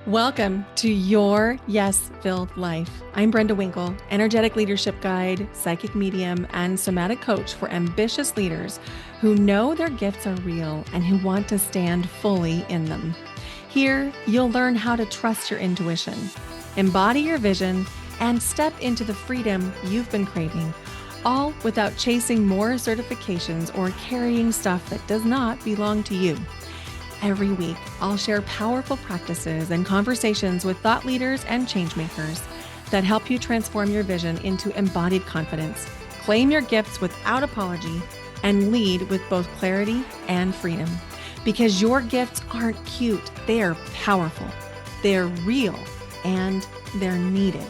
Welcome to Your Yes-Filled Life. I'm Brenda Winkle, energetic leadership guide, psychic medium, and somatic coach for ambitious leaders who know their gifts are real and who want to stand fully in them. Here, you'll learn how to trust your intuition, embody your vision, and step into the freedom you've been craving, all without chasing more certifications or carrying stuff that does not belong to you. Every week, I'll share powerful practices and conversations with thought leaders and changemakers that help you transform your vision into embodied confidence, claim your gifts without apology, and lead with both clarity and freedom. Because your gifts aren't cute, they're powerful, they're real, and they're needed.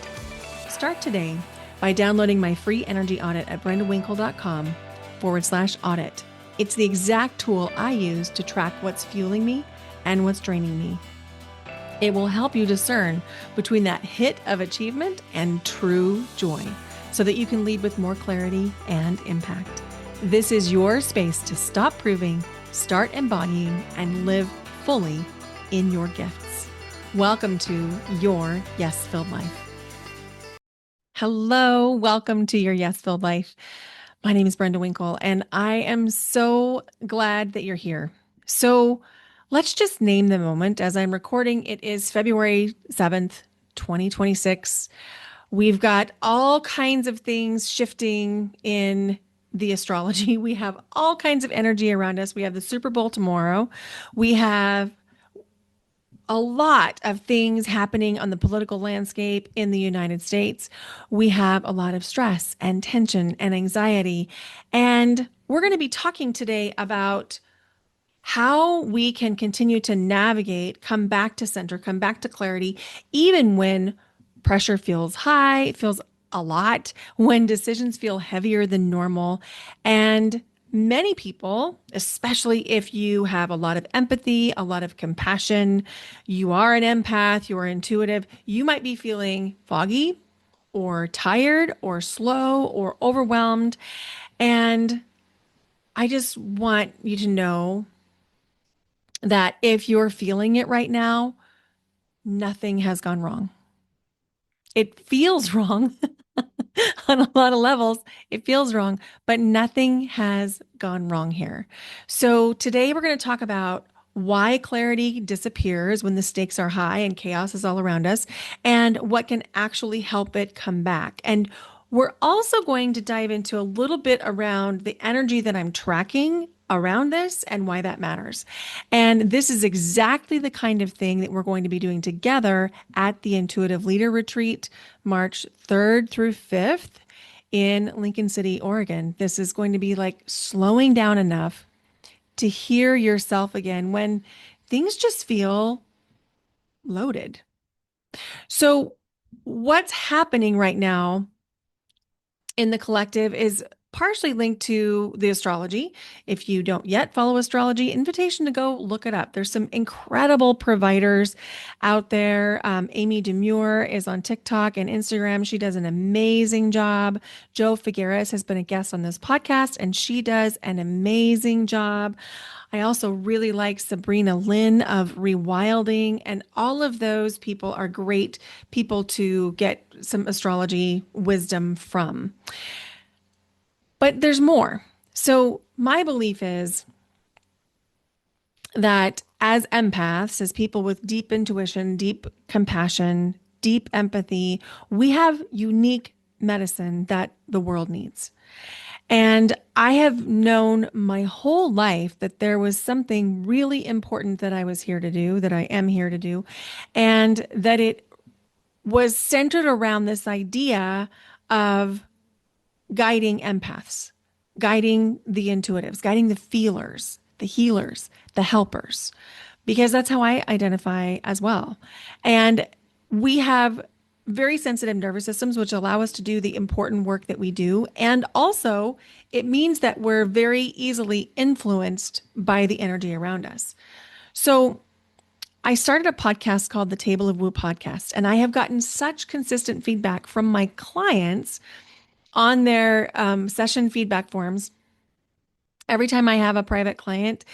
Start today by downloading my free energy audit at brendawinkle.com/audit. It's the exact tool I use to track what's fueling me and what's draining me. It will help you discern between that hit of achievement and true joy so that you can lead with more clarity and impact. This is your space to stop proving, start embodying, and live fully in your gifts. Welcome to Your Yes-Filled Life. Hello, welcome to Your Yes-Filled Life. My name is Brenda Winkle, and I am so glad that you're here. So let's just name the moment. As I'm recording, it is February 7th, 2026. We've got all kinds of things shifting in the astrology. We have all kinds of energy around us. We have the Super Bowl tomorrow. We have a lot of things happening on the political landscape in the United States. We have a lot of stress and tension and anxiety. And we're going to be talking today about how we can continue to navigate, come back to center, come back to clarity, even when pressure feels high, it feels a lot, when decisions feel heavier than normal. And many people, especially if you have a lot of empathy, a lot of compassion, you are an empath, you are intuitive, you might be feeling foggy or tired or slow or overwhelmed. And I just want you to know that if you're feeling it right now, nothing has gone wrong. It feels wrong on a lot of levels. It feels wrong, but nothing has gone wrong here. So today we're going to talk about why clarity disappears when the stakes are high and chaos is all around us, and what can actually help it come back. And we're also going to dive into a little bit around the energy that I'm tracking around this and why that matters. And this is exactly the kind of thing that we're going to be doing together at the Intuitive Leader Retreat, March 3rd through 5th in Lincoln City, Oregon. This is going to be like slowing down enough to hear yourself again when things just feel loaded. So, what's happening right now in the collective is partially linked to the astrology. If you don't yet follow astrology, invitation to go look it up. There's some incredible providers out there. Amy Demure is on TikTok and Instagram. She does an amazing job. Jo Figueres has been a guest on this podcast, and she does an amazing job. I also really like Sabrina Lynn of Rewilding, and all of those people are great people to get some astrology wisdom from. But there's more. So my belief is that as empaths, as people with deep intuition, deep compassion, deep empathy, we have unique medicine that the world needs. And I have known my whole life that there was something really important that I was here to do, that I am here to do, and that it was centered around this idea of guiding empaths, guiding the intuitives, guiding the feelers, the healers, the helpers, because that's how I identify as well. And we have very sensitive nervous systems, which allow us to do the important work that we do. And also, it means that we're very easily influenced by the energy around us. So, I started a podcast called the Table of Woo podcast, and I have gotten such consistent feedback from my clients on their session feedback forms. Every time I have a private client,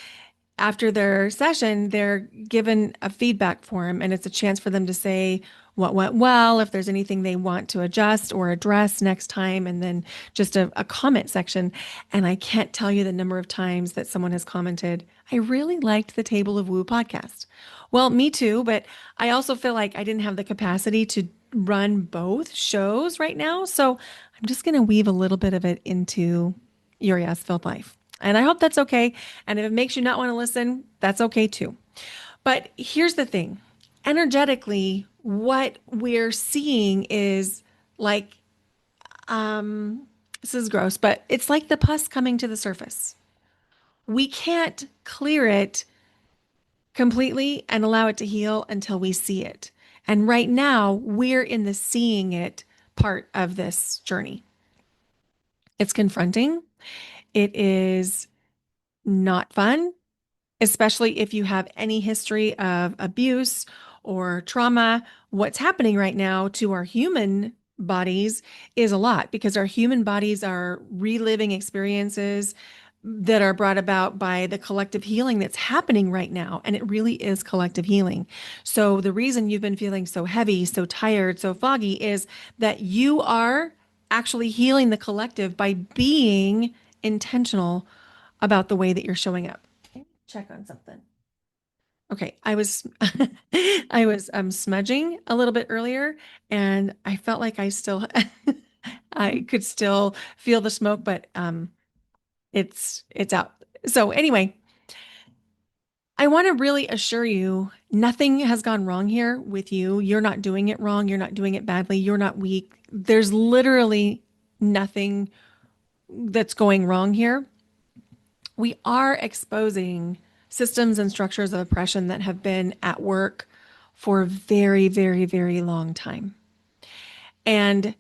after their session, they're given a feedback form and it's a chance for them to say what went well, if there's anything they want to adjust or address next time, and then just a comment section. And I can't tell you the number of times that someone has commented, I really liked the Table of Woo podcast. Well, me too, but I also feel like I didn't have the capacity to run both shows right now. So I'm just going to weave a little bit of it into your Yes Filled Life. And I hope that's okay. And if it makes you not want to listen, that's okay too. But here's the thing, energetically, what we're seeing is like, this is gross, but it's like the pus coming to the surface. We can't clear it completely and allow it to heal until we see it. And right now, we're in the seeing it part of this journey. It's confronting. It is not fun, especially if you have any history of abuse or trauma. What's happening right now to our human bodies is a lot because our human bodies are reliving experiences that are brought about by the collective healing that's happening right now. And it really is collective healing. So, the reason you've been feeling so heavy, so tired, so foggy is that you are actually healing the collective by being intentional about the way that you're showing up. Check on something. Okay, I was I was smudging a little bit earlier and I felt like I still I could still feel the smoke, but it's out. So anyway, I want to really assure you nothing has gone wrong here with you. You're not doing it wrong, you're not doing it badly, you're not weak. There's literally nothing that's going wrong here. We are exposing systems and structures of oppression that have been at work for a very, very, very long time. And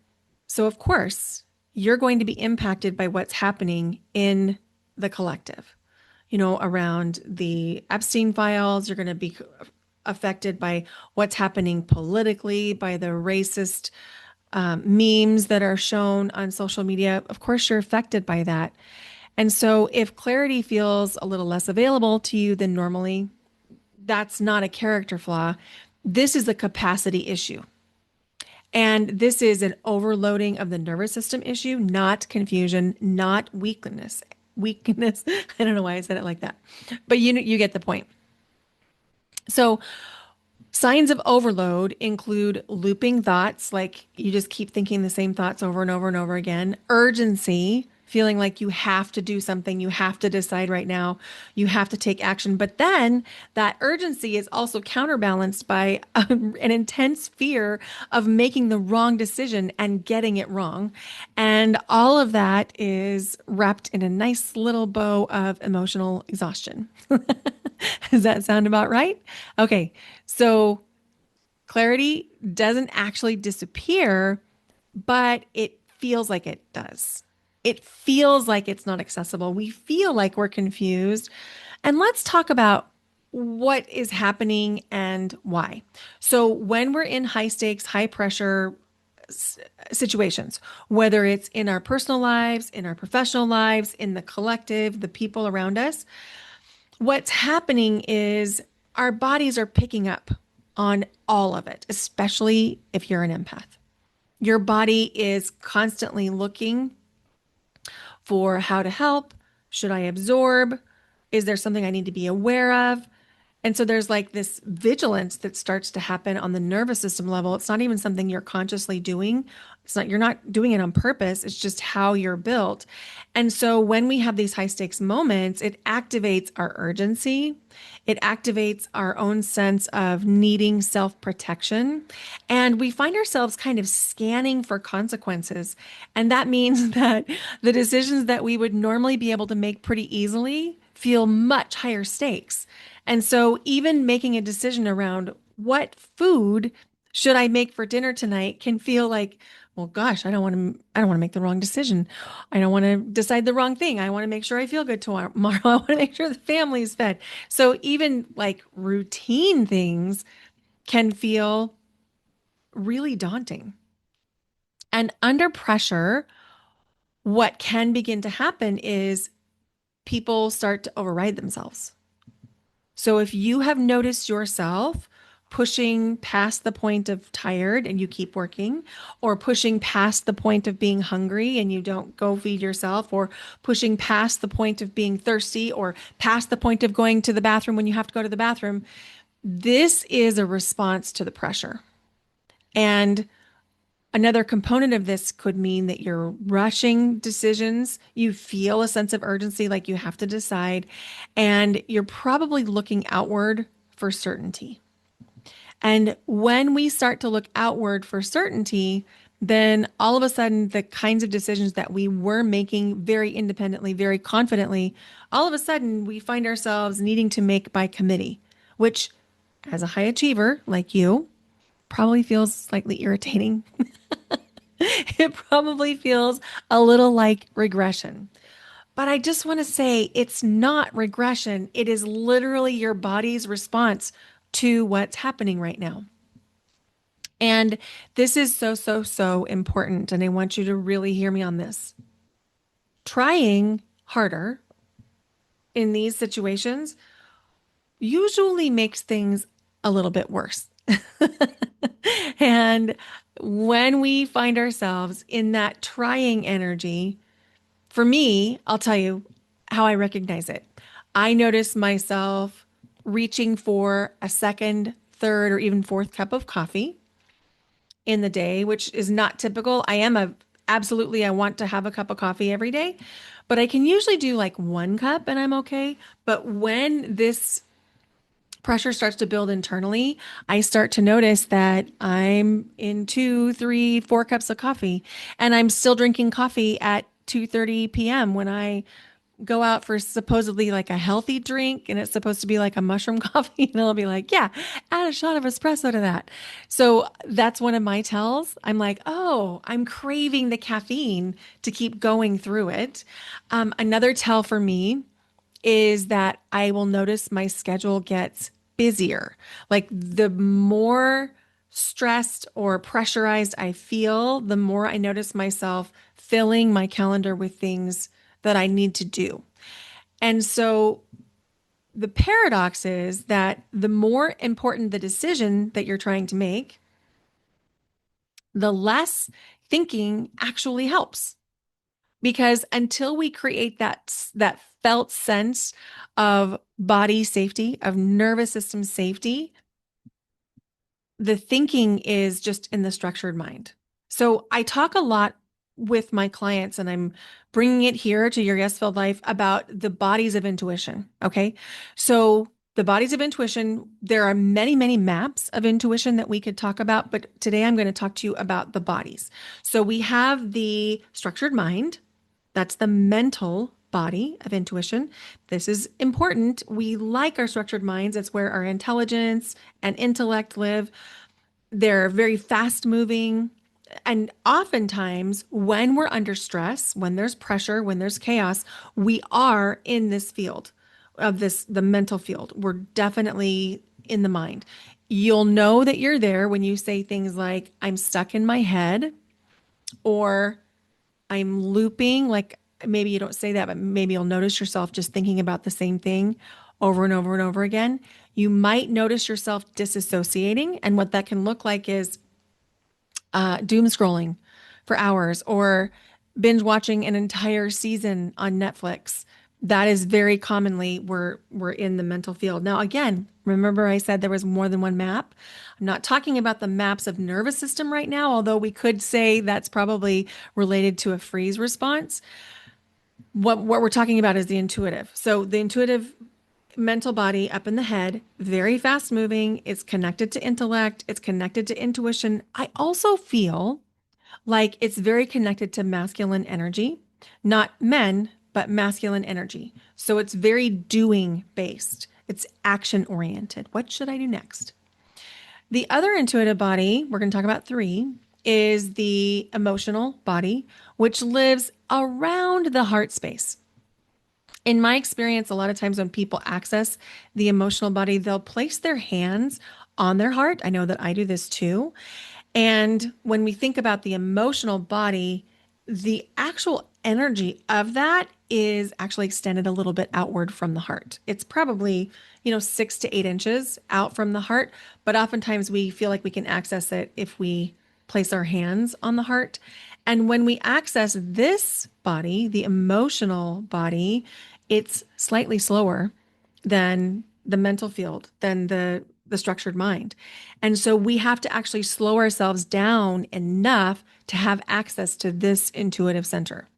so, of course, you're going to be impacted by what's happening in the collective, around the Epstein files. You're going to be affected by what's happening politically, by the racist memes that are shown on social media. Of course, you're affected by that. And so, if clarity feels a little less available to you than normally, that's not a character flaw. This is a capacity issue. And this is an overloading of the nervous system issue, not confusion, not weakness. Weakness. I don't know why I said it like that, but you get the point. So, signs of overload include looping thoughts, like you just keep thinking the same thoughts over and over and over again, urgency, feeling like you have to do something, you have to decide right now, you have to take action. But then that urgency is also counterbalanced by an intense fear of making the wrong decision and getting it wrong. And all of that is wrapped in a nice little bow of emotional exhaustion. Does that sound about right? Okay, so clarity doesn't actually disappear, but it feels like it does. It feels like it's not accessible. We feel like we're confused. And let's talk about what is happening and why. So, when we're in high stakes, high pressure situations, whether it's in our personal lives, in our professional lives, in the collective, the people around us, what's happening is our bodies are picking up on all of it, especially if you're an empath. Your body is constantly looking for how to help. Should I absorb? Is there something I need to be aware of? And so there's like this vigilance that starts to happen on the nervous system level. It's not even something you're consciously doing. You're not doing it on purpose. It's just how you're built. And so when we have these high stakes moments, it activates our urgency. It activates our own sense of needing self protection. And we find ourselves kind of scanning for consequences. And that means that the decisions that we would normally be able to make pretty easily feel much higher stakes. And so even making a decision around what food should I make for dinner tonight can feel like, well, gosh, I don't want to make the wrong decision. I don't want to decide the wrong thing. I want to make sure I feel good tomorrow. I want to make sure the family is fed. So even like routine things can feel really daunting. And under pressure, what can begin to happen is people start to override themselves. So if you have noticed yourself pushing past the point of tired and you keep working, or pushing past the point of being hungry and you don't go feed yourself, or pushing past the point of being thirsty, or past the point of going to the bathroom when you have to go to the bathroom, this is a response to the pressure. And another component of this could mean that you're rushing decisions. You feel a sense of urgency, like you have to decide, and you're probably looking outward for certainty. And when we start to look outward for certainty, then all of a sudden, the kinds of decisions that we were making very independently, very confidently, all of a sudden we find ourselves needing to make by committee, which, as a high achiever like you, probably feels slightly irritating. It probably feels a little like regression. But I just want to say it's not regression. It is literally your body's response to what's happening right now. And this is so, so, so important. And I want you to really hear me on this. Trying harder in these situations usually makes things a little bit worse. And when we find ourselves in that trying energy, for me, I'll tell you how I recognize it. I notice myself reaching for a second, third, or even fourth cup of coffee in the day, which is not typical. I want to have a cup of coffee every day, but I can usually do like one cup and I'm okay. But when this pressure starts to build internally, I start to notice that I'm in two, three, four cups of coffee, and I'm still drinking coffee at 2:30 p.m. when I go out for supposedly like a healthy drink and it's supposed to be like a mushroom coffee. And I'll be like, yeah, add a shot of espresso to that. So that's one of my tells. I'm like, oh, I'm craving the caffeine to keep going through it. Another tell for me is that I will notice my schedule gets busier. Like the more stressed or pressurized I feel, the more I notice myself filling my calendar with things that I need to do. And so the paradox is that the more important the decision that you're trying to make, the less thinking actually helps. Because until we create that felt sense of body safety, of nervous system safety, the thinking is just in the structured mind. So I talk a lot with my clients, and I'm bringing it here to your yes filled life about the bodies of intuition. Okay. So the bodies of intuition, there are many, many maps of intuition that we could talk about, but today I'm going to talk to you about the bodies. So we have the structured mind. That's the mental body of intuition. This is important. We like our structured minds. It's where our intelligence and intellect live. They're very fast moving. And oftentimes, when we're under stress, when there's pressure, when there's chaos, we are in this field of the mental field. We're definitely in the mind. You'll know that you're there when you say things like, I'm stuck in my head, or I'm looping. Like maybe you don't say that, but maybe you'll notice yourself just thinking about the same thing over and over and over again. You might notice yourself disassociating. And what that can look like is doom scrolling for hours or binge watching an entire season on Netflix. That is very commonly we're in the mental field. Now, again, remember I said there was more than one map. I'm not talking about the maps of nervous system right now, although we could say that's probably related to a freeze response. What we're talking about is the intuitive. So the intuitive mental body up in the head, very fast moving. It's connected to intellect. It's connected to intuition. I also feel like it's very connected to masculine energy, not men, but masculine energy. So it's very doing based. It's action oriented. What should I do next? The other intuitive body, we're going to talk about three, is the emotional body, which lives around the heart space. In my experience, a lot of times when people access the emotional body, they'll place their hands on their heart. I know that I do this too. And when we think about the emotional body, the actual energy of that is actually extended a little bit outward from the heart. It's probably, 6 to 8 inches out from the heart, but oftentimes we feel like we can access it if we place our hands on the heart. And when we access this body, the emotional body, it's slightly slower than the mental field, than the structured mind. And so we have to actually slow ourselves down enough to have access to this intuitive center.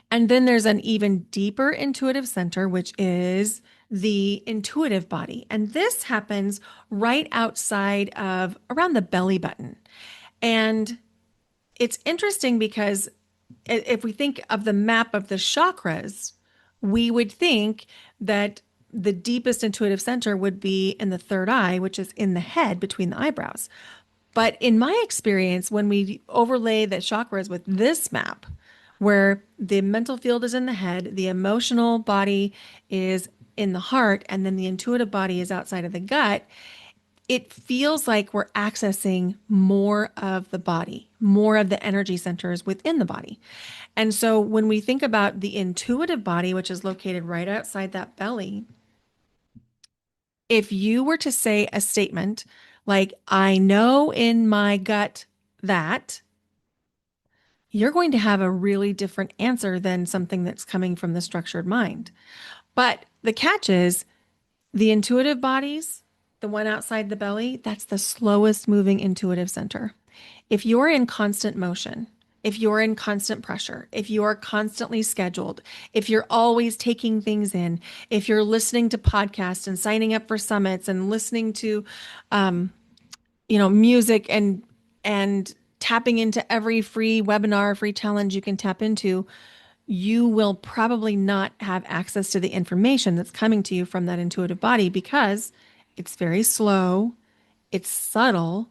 And then there's an even deeper intuitive center, which is the intuitive body. And this happens right outside of around the belly button. And it's interesting because if we think of the map of the chakras, we would think that the deepest intuitive center would be in the third eye, which is in the head between the eyebrows. But in my experience, when we overlay the chakras with this map, where the mental field is in the head, the emotional body is in the heart, and then the intuitive body is outside of the gut, it feels like we're accessing more of the body, more of the energy centers within the body. And so when we think about the intuitive body, which is located right outside that belly, if you were to say a statement like, I know in my gut that, you're going to have a really different answer than something that's coming from the structured mind. But the catch is the intuitive bodies, the one outside the belly, that's the slowest moving intuitive center. If you're in constant motion, if you're in constant pressure, if you are constantly scheduled, if you're always taking things in, if you're listening to podcasts and signing up for summits and listening to, music and tapping into every free webinar, free challenge you can tap into, you will probably not have access to the information that's coming to you from that intuitive body because it's very slow, it's subtle,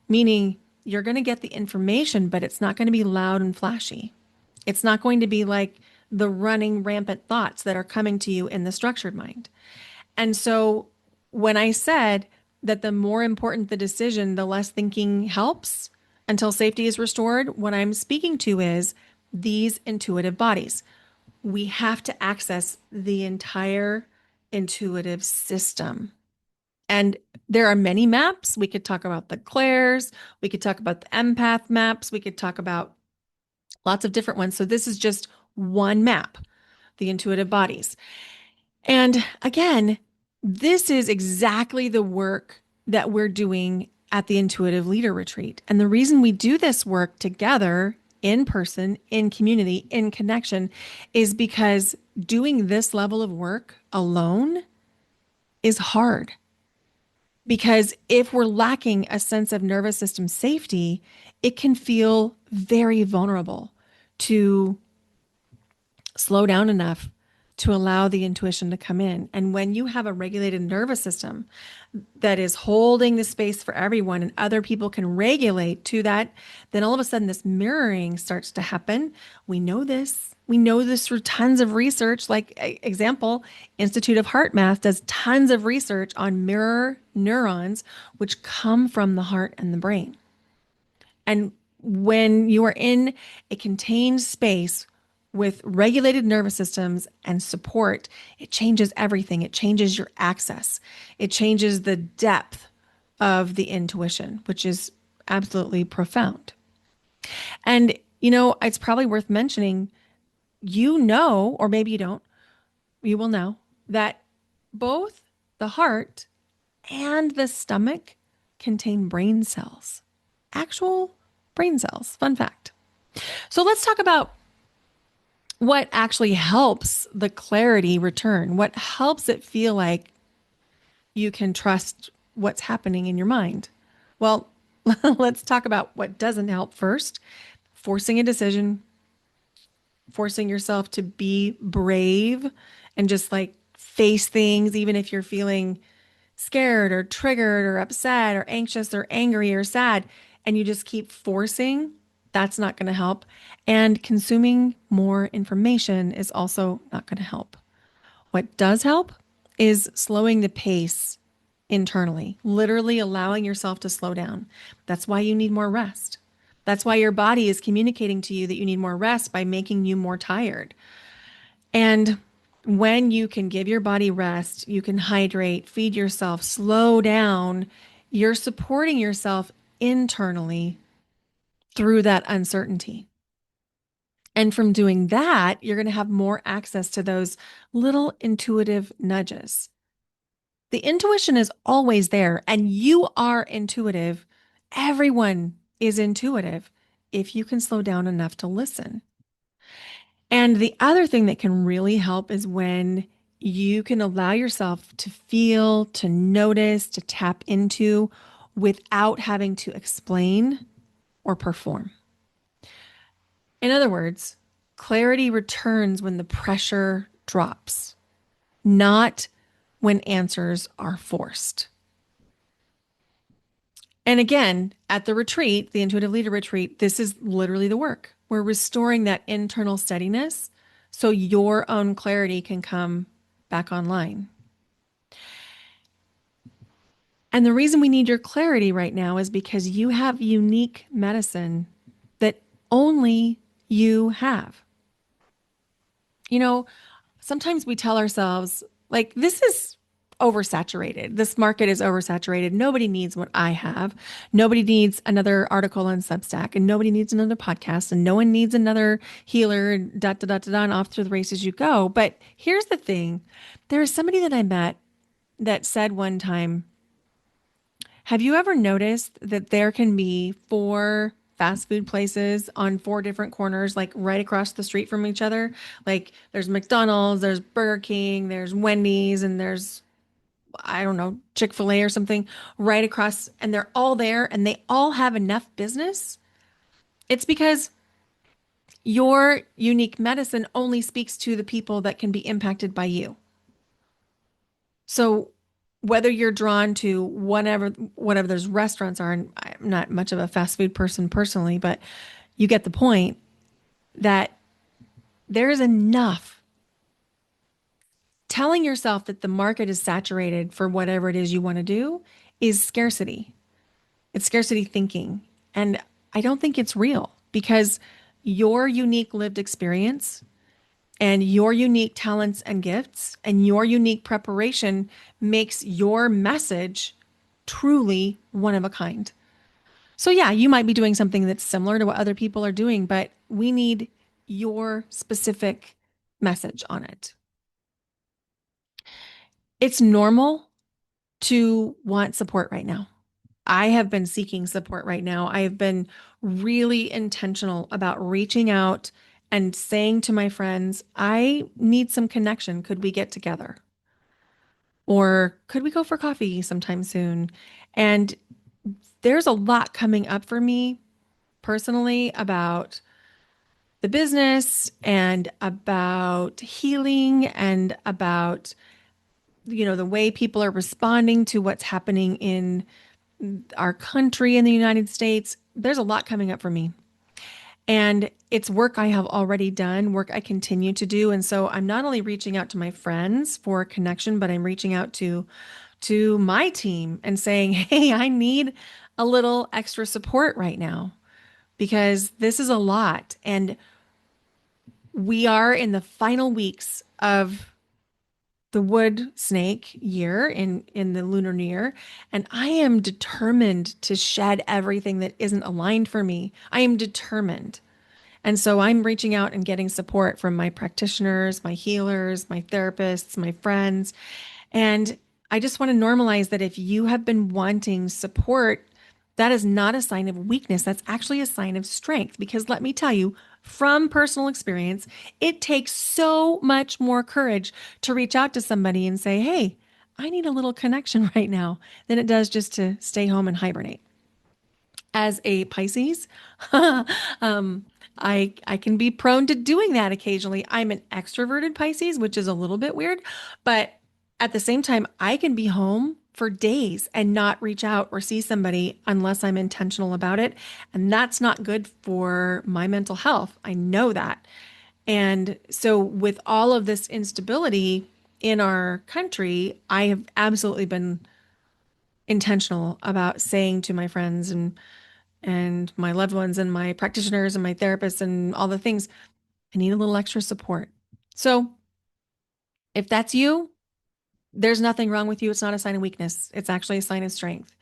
meaning you're going to get the information, but it's not going to be loud and flashy. It's not going to be like the running rampant thoughts that are coming to you in the structured mind. And so when I said that the more important the decision, the less thinking helps until safety is restored, what I'm speaking to is these intuitive bodies. We have to access the entire intuitive system. And there are many maps. We could talk about the clairs, we could talk about the empath maps, we could talk about lots of different ones. So this is just one map, the intuitive bodies. And again, this is exactly the work that we're doing at the Intuitive Leader Retreat. And the reason we do this work together in person, in community, in connection, is because doing this level of work alone is hard. Because if we're lacking a sense of nervous system safety, it can feel very vulnerable to slow down enough to allow the intuition to come in. And when you have a regulated nervous system that is holding the space for everyone and other people can regulate to that, then all of a sudden this mirroring starts to happen. We know this. We know this through tons of research. Like example, Institute of Heart Math does tons of research on mirror neurons, which come from the heart and the brain. And when you are in a contained space with regulated nervous systems and support, it changes everything. It changes your access. It changes the depth of the intuition, which is absolutely profound. And, it's probably worth mentioning, or maybe you don't, you will know that both the heart and the stomach contain brain cells, actual brain cells. Fun fact. So let's talk about what actually helps the clarity return, what helps it feel like you can trust what's happening in your mind. Well, let's talk about what doesn't help first. Forcing a decision, forcing yourself to be brave and just like face things, even if you're feeling scared or triggered or upset or anxious or angry or sad, and you just keep forcing, that's not going to help. And consuming more information is also not going to help. What does help is slowing the pace internally, literally allowing yourself to slow down. That's why you need more rest. That's why your body is communicating to you that you need more rest by making you more tired. And when you can give your body rest, you can hydrate, feed yourself, slow down, you're supporting yourself internally through that uncertainty. And from doing that, you're going to have more access to those little intuitive nudges. The intuition is always there, and you are intuitive. Everyone is intuitive if you can slow down enough to listen. And the other thing that can really help is when you can allow yourself to feel, to notice, to tap into without having to explain or perform. In other words, clarity returns when the pressure drops, not when answers are forced. And again, at the retreat, the Intuitive Leader Retreat, this is literally the work. We're restoring that internal steadiness so your own clarity can come back online. And the reason we need your clarity right now is because you have unique medicine that only you have. You know, sometimes we tell ourselves, like, this is oversaturated. This market is oversaturated. Nobody needs what I have. Nobody needs another article on Substack, and nobody needs another podcast, and no one needs another healer, and da da da da da, and off to the races you go. But here's the thing: there is somebody that I met that said one time, have you ever noticed that there can be four fast food places on four different corners, like right across the street from each other? Like there's McDonald's, there's Burger King, there's Wendy's, and there's, I don't know, Chick-fil-A or something right across, and they're all there and they all have enough business. It's because your unique medicine only speaks to the people that can be impacted by you. So whether you're drawn to whatever those restaurants are, and I'm not much of a fast food person personally, but you get the point that there is enough. Telling yourself that the market is saturated for whatever it is you want to do is scarcity. It's scarcity thinking. And I don't think it's real because your unique lived experience and your unique talents and gifts and your unique preparation makes your message truly one of a kind. So, yeah, you might be doing something that's similar to what other people are doing, but we need your specific message on it. It's normal to want support right now. I have been seeking support right now. I have been really intentional about reaching out and saying to my friends, I need some connection. Could we get together? Or could we go for coffee sometime soon? And there's a lot coming up for me personally about the business and about healing and about, the way people are responding to what's happening in our country in the United States. There's a lot coming up for me. And it's work I have already done, work I continue to do. And so I'm not only reaching out to my friends for a connection, but I'm reaching out to my team and saying, "Hey, I need a little extra support right now because this is a lot." And we are in the final weeks of the wood snake year in the lunar new year, and I am determined to shed everything that isn't aligned for me. I am determined. And so I'm reaching out and getting support from my practitioners, my healers, my therapists, my friends. And I just want to normalize that if you have been wanting support, that is not a sign of weakness. That's actually a sign of strength. Because let me tell you, from personal experience, it takes so much more courage to reach out to somebody and say, "Hey, I need a little connection right now," than it does just to stay home and hibernate. As a Pisces, I can be prone to doing that occasionally. I'm an extroverted Pisces, which is a little bit weird, but at the same time, I can be home for days and not reach out or see somebody unless I'm intentional about it. And that's not good for my mental health. I know that. And so, with all of this instability in our country, I have absolutely been intentional about saying to my friends and my loved ones and my practitioners and my therapists and all the things, I need a little extra support. So If that's you, there's nothing wrong with you. It's not a sign of weakness. It's actually a sign of strength.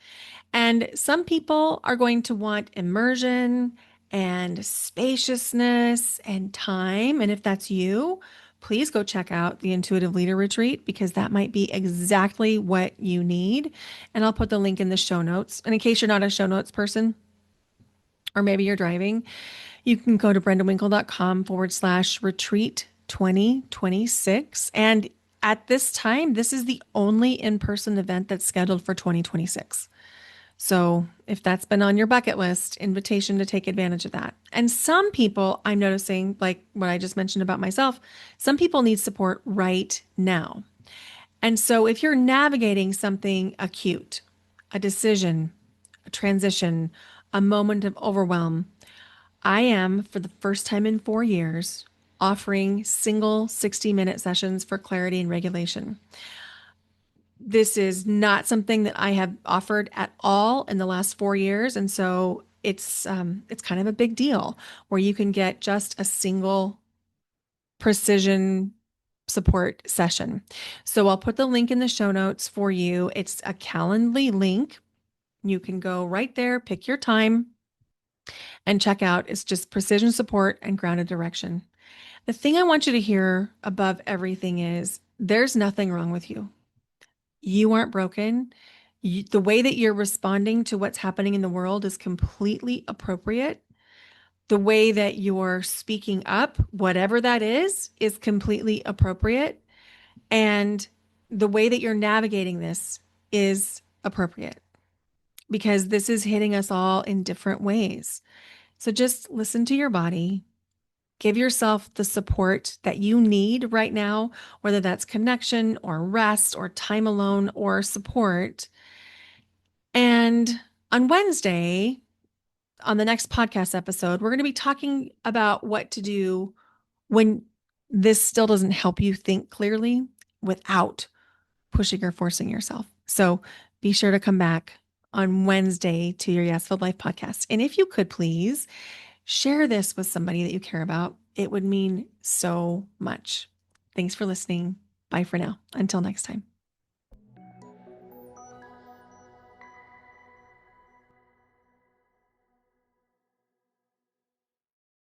And some people are going to want immersion and spaciousness and time. And if that's you, please go check out the Intuitive Leader Retreat because that might be exactly what you need. And I'll put the link in the show notes. And in case you're not a show notes person, or maybe you're driving, you can go to brendawinkle.com/retreat 2026. And at this time, this is the only in person event that's scheduled for 2026. So if that's been on your bucket list, invitation to take advantage of that. And some people I'm noticing, like what I just mentioned about myself, some people need support right now. And so if you're navigating something acute, a decision, a transition, a moment of overwhelm, I am, for the first time in 4 years, offering single 60-minute sessions for clarity and regulation. This is not something that I have offered at all in the last 4 years. And so it's kind of a big deal where you can get just a single precision support session. So I'll put the link in the show notes for you. It's a Calendly link. You can go right there, pick your time, and check out. It's just precision support and grounded direction. The thing I want you to hear above everything is there's nothing wrong with you. You aren't broken. The way that you're responding to what's happening in the world is completely appropriate. The way that you're speaking up, whatever that is completely appropriate. And the way that you're navigating this is appropriate because this is hitting us all in different ways. So just listen to your body. Give yourself the support that you need right now, whether that's connection or rest or time alone or support. And on Wednesday, on the next podcast episode, we're going to be talking about what to do when this still doesn't help you think clearly without pushing or forcing yourself. So be sure to come back on Wednesday to your Yes Filled Life podcast. And if you could please share this with somebody that you care about, it would mean so much. Thanks for listening. Bye for now. Until next time.